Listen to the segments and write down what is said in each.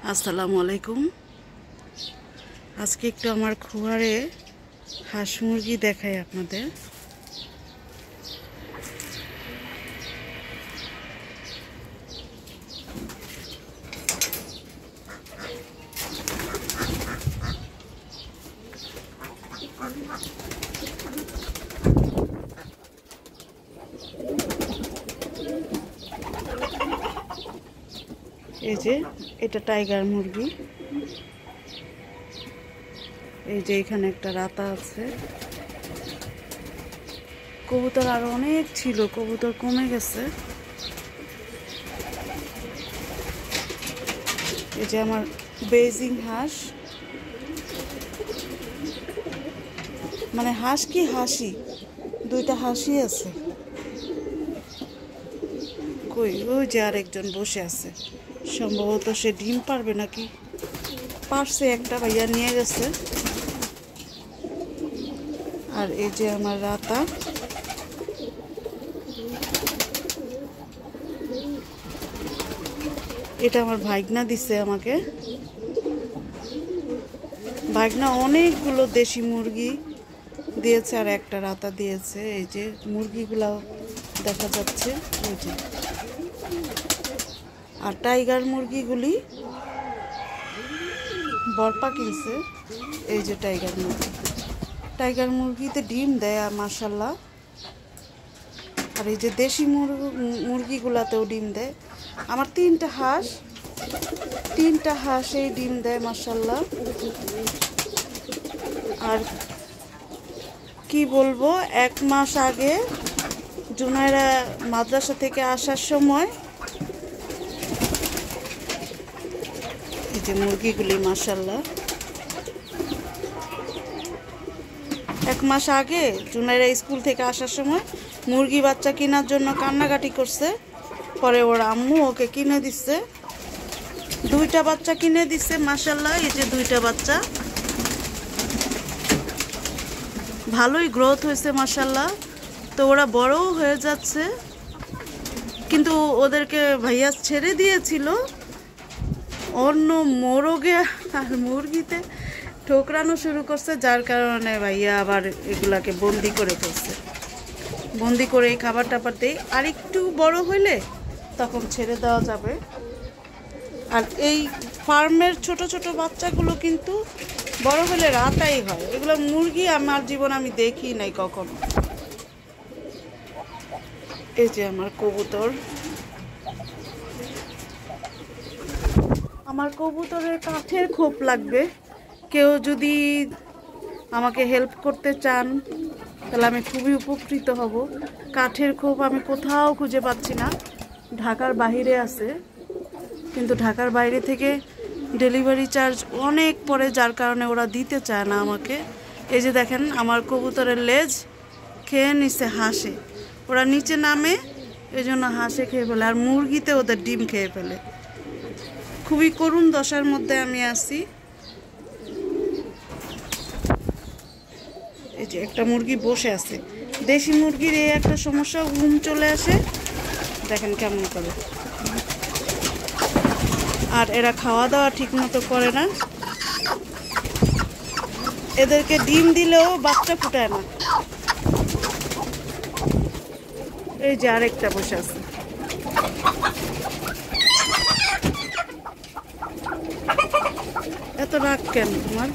আসসালামু আলাইকুম। আজকে একটু আমার খোয়ারে হাঁস মুরগি দেখাই আপনাদের। এই যে এটা টাইগার মুরগি, এই যে এখানে একটা রাতা আছে। কবুতর আরো অনেক ছিল, কবুতর কমে গেছে। এই যে আমার বেজিং হাঁস, মানে হাঁস কি হাসি, দুইটা হাসি আছে। কই ওই যে আরেকজন বসে আছে, সম্ভবত সে ডিম পারবে নাকি, পারছে একটা, ভাইয়া নিয়ে গেছে। আর এই যে আমার রাতা, এটা আমার ভাইগনা দিছে আমাকে। ভাইগনা অনেকগুলো দেশি মুরগি দিয়েছে আর একটা রাতা দিয়েছে। এই যে মুরগিগুলা দেখা যাচ্ছে, এই যে। আর টাইগার মুরগিগুলি বরপা কিনছে। এই যে টাইগার মুরগি, টাইগার মুরগিতে ডিম দেয় মাশাল্লাহ। আর এই যে দেশি মুরগিগুলাতেও ডিম দেয়। আমার তিনটা হাঁস এই ডিম দেয় মাশাল্লাহ। আর কি বলবো, 1 মাস আগে জুনাইরা মাদ্রাসা থেকে আসার সময় এই যে মুরগিগুলি মাশাল্লাহ, 1 মাস আগে জুনাইরা স্কুল থেকে আসার সময় মুরগি বাচ্চা কেনার জন্য কান্নাকাটি করছে। পরে ওর আম্মু ওকে কিনে দিচ্ছে, 2টা বাচ্চা কিনে দিচ্ছে মাশাল্লাহ। এই যে 2টা বাচ্চা, ভালোই গ্রোথ হয়েছে মাশাল্লাহ। তো ওরা বড়ও হয়ে যাচ্ছে, কিন্তু ওদেরকে ভাইয়া ছেড়ে দিয়েছিল অন্য মোরগে আর মুরগিতে ঠোকরানো শুরু করছে, যার কারণে ভাইয়া আবার এগুলাকে বন্দি করে ফেলছে। বন্দি করে এই খাবার টাবার দেই, আর একটু বড় হইলে তখন ছেড়ে দেওয়া যাবে। আর এই ফার্মের ছোট ছোট বাচ্চাগুলো কিন্তু বড় হলে রাতাই হয়। এগুলো মুরগি আমার জীবন আমি দেখি নাই কখনো। এই যে আমার কবুতর, আমার কবুতরের কাঠের খোপ লাগবে। কেউ যদি আমাকে হেল্প করতে চান তাহলে আমি খুবই উপকৃত হব। কাঠের খোপ আমি কোথাও খুঁজে পাচ্ছি না, ঢাকার বাইরে আছে, কিন্তু ঢাকার বাইরে থেকে ডেলিভারি চার্জ অনেক পড়ে, যার কারণে ওরা দিতে চায় না আমাকে। এই যে দেখেন আমার কবুতরের লেজ খেয়ে নিছে হাঁসে, ওরা নিচে নামে এই জন্য হাঁসে খেয়ে ফেলে, আর মুরগিতে ওদের ডিম খেয়ে ফেলে। খুবই করুণ দশার মধ্যে আমি আছি। এই যে একটা মুরগি বসে আছে, দেশি মুরগির এই একটা সমস্যা, ঘুম চলে আসে, দেখেন কেমন করে। আর এরা খাওয়া দাওয়া ঠিক মতো করে না, এদেরকে ডিম দিলেও বাচ্চা ফুটায় না। এই যে আরেকটা বসে আছে, এত রাগ কেন তোমার?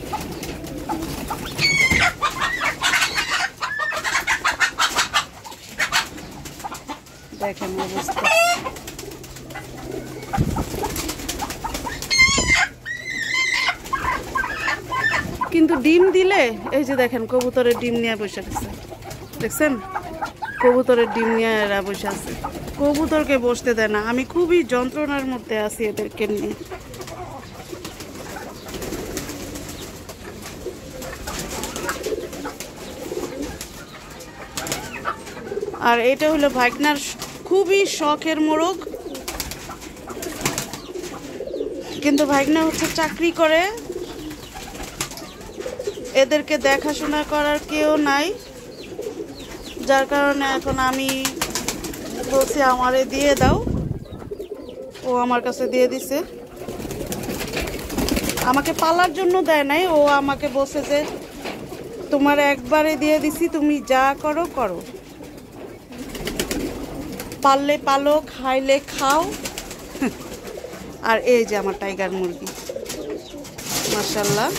দেখেন অবস্থা। কিন্তু ডিম দিলে, এই যে দেখেন কবুতরের ডিম নিয়ে বসে আছে, দেখছেন কবুতরের ডিম নিয়ে এরা বসে আছে। কবুতরকে বসতে দেয় না, আমি খুবই যন্ত্রণার মধ্যে আছি এদেরকে নিয়ে। আর এটা হলো ভাইগনার খুবই শখের মোরগ, কিন্তু ভাইগনা হচ্ছে চাকরি করে, এদেরকে দেখাশোনা করার কেউ নাই, যার কারণে এখন আমি বলছি আমারে দিয়ে দাও। ও আমার কাছে দিয়ে দিছে। আমাকে পালার জন্য দেয় নাই, ও আমাকে বলছে যে তোমার একবারে দিয়ে দিছি, তুমি যা করো করো, পারলে পালো, খাইলে খাও। আর এই যে আমার টাইগার মুরগি, মাশাআল্লাহ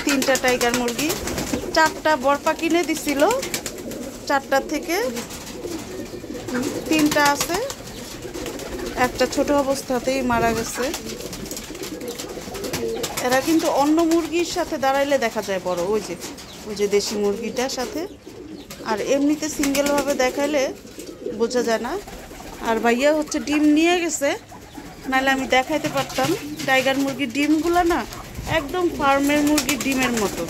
3টা টাইগার মুরগি। 4টা বরপা কিনে দিছিল, 4টা থেকে 3টা আছে, একটা ছোট অবস্থাতেই মারা গেছে। এরা কিন্তু অন্য মুরগির সাথে দাঁড়াইলে দেখা যায় বড়, ওই যে দেশি মুরগিটার সাথে, আর এমনিতে সিঙ্গেলভাবে দেখাইলে বোঝা যায় না। আর ভাইয়া হচ্ছে ডিম নিয়ে গেছে, নাহলে আমি দেখাইতে পারতাম। টাইগার মুরগির ডিমগুলো না একদম ফার্মের মুরগির ডিমের মতো।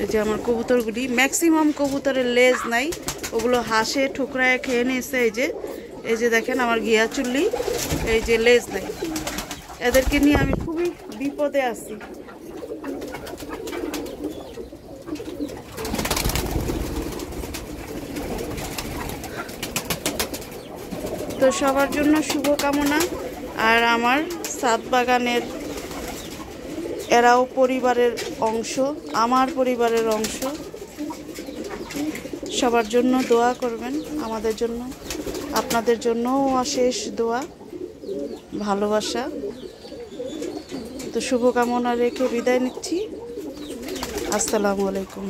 এই যে আমার কবুতরগুলি, ম্যাক্সিমাম কবুতরের লেজ নাই, ওগুলো হাঁসে ঠুকরায় খেয়ে নিয়েছে। এই যে দেখেন আমার ঘিয়া চুল্লি, এই যে লেজ নাই। এদেরকে নিয়ে আমি খুবই বিপদে আছি। তো সবার জন্য শুভকামনা। আর আমার ছাদ বাগানের এরাও পরিবারের অংশ, আমার পরিবারের অংশ। সবার জন্য দোয়া করবেন, আমাদের জন্য, আপনাদের জন্যও অশেষ দোয়া, ভালোবাসা। তো শুভকামনা রেখে বিদায় নিচ্ছি। আসসালামু আলাইকুম।